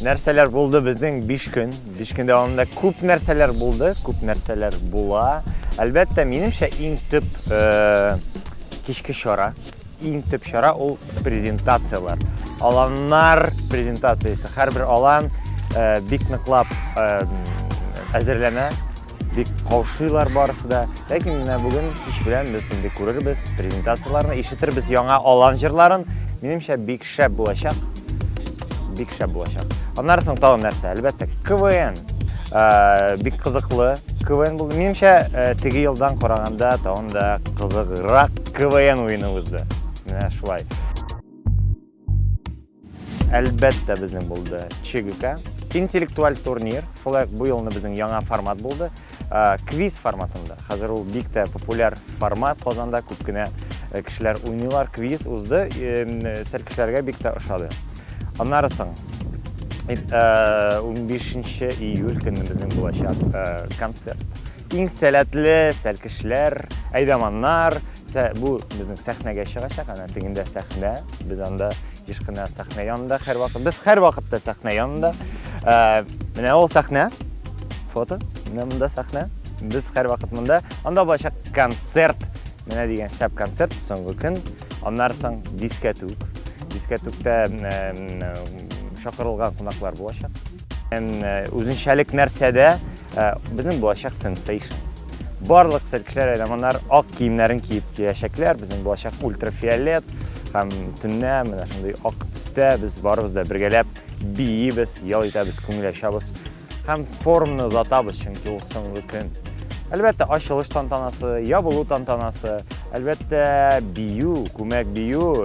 Нәрсәләр булды безнең 5 көн. 5 көн дәвамында күп нәрсәләр булды, күп нәрсәләр була. Әлбәттә, минемчә иң төп кичке чара, иң төп чара ул презентациялар. Аланнар презентациясе. Һәрбер алан бик ныклап әзерләнә, бик каушыйлар барысы да. Ләкин менә бүген кич белән без инде күрербез презентацияларны, ишетербез яңа алан җырларын. Минемчә бик шәп булачак. Бик шәп булачак. Аннары соң тагын нәрсә? Әлбәттә, КВН. Бик кызыклы КВН булды. Минемчә, теге елдан караганда тагын да кызыграк КВН уены узды. Менә шулай. Әлбәттә безнең булды ЧГК. Интеллектуаль турнир. Шулай бу елны безнең яңа формат булды. Квиз форматында. Хәзер ул бик тә популяр формат. Казанда күп кенә кешеләр уйныйлар. Квиз узды. Сәл кешеләргә бик тә ошады. Аннары соң 15 июль көнне безнең булачак концерт. Иң сәләтле сәл кешеләр, әйдәманнар, бу безнең сәхнәгә чыгачак. Ана тегендә сәхнә, без анда еш кына сәхнә янында һәрвакыт. Без һәрвакытта сәхнә янында. Менә ул сәхнә. Фото. Менә монда сәхнә. Без һәрвакыт монда. Анда булачак концерт. Менә дигән шәп концерт соңгы көн. Аннары соң дискотека. Дискотекта шакырылган кунаклар булачак. Үзенчәлек нәрсәдә безнең булачак сенсейшн. Барлык кешеләр әйләманнар ак киемнәрен киеп киләчәкләр. Безнең булачак ультрафиолет һәм төннә менә шундый ак төстә без барыбыз да бергәләп биебез, ял итәбез, күңел ачабыз. Һәм форумны озатабыз, чөнки ул соңгы көн. Әлбәттә, ачылыш тантанасы, ябылу тантанасы, әлбәттә, бию, күмәк бию.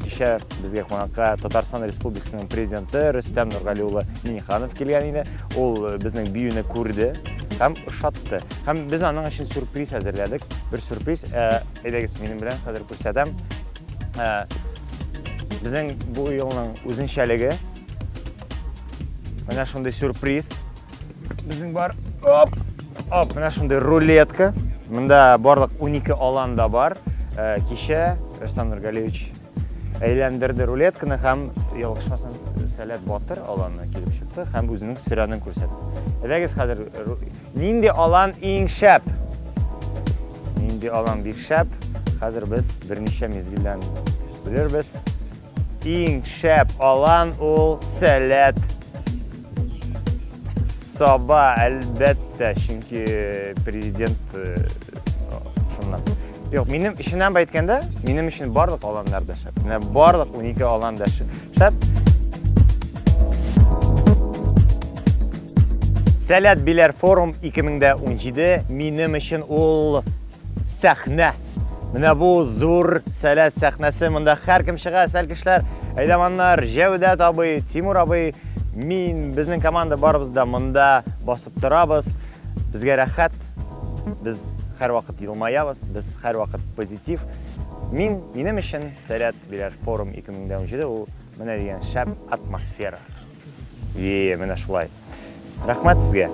Кичә безгә кунакка Татарстан Республикасының президенты Рөстәм Нургали улы Миңнеханов килгән иде. Ул безнең биюне күрде һәм ошатты. Һәм без аның өчен сюрприз әзерләдек. Бер сюрприз, әйдәгез минем белән хәзер күрсәтәм. Безнең бу елның үзенчәлеге. Менә шундый сюрприз. Безнең бар. Менә шундый рулетка. Монда барлык 12 алан да бар. Кичә Рөстәм Нургалиевич әйләндерде рулетканы һәм ялгышмасын Сәләт Батыр аланына килеп чыкты һәм үзенең сөрәнен күрсәтте. Әйдәгез хәзер нинди алан иң шәп? Нинди алан бик шәп? Хәзер без берничә мизгелдән белербез. Иң шәп алан ул Сәләт Саба, әлбәттә, чөнки президент шуннан. Юк, минем ишеннән әйткәндә, минем өчен барлык аланнар да шәп. Менә барлык 12 алан да шәп. Сәләт Биләр форум 2017 минем өчен ул сәхнә. Менә бу зур Сәләт сәхнәсе, монда һәркем чыга, сәл кешеләр, әйдәманнар, Җәүдәт абый, Тимур абый, мин, безнең команда барыбыз да монда басып торабыз. Безгә рәхәт. Без һәрвакыт елмаябыз, без һәрвакыт позитив. Минем өчен Сәләт Биләр форум 2017 ул менә дигән шәп атмосфера. Менә шулай. Рәхмәт сезгә.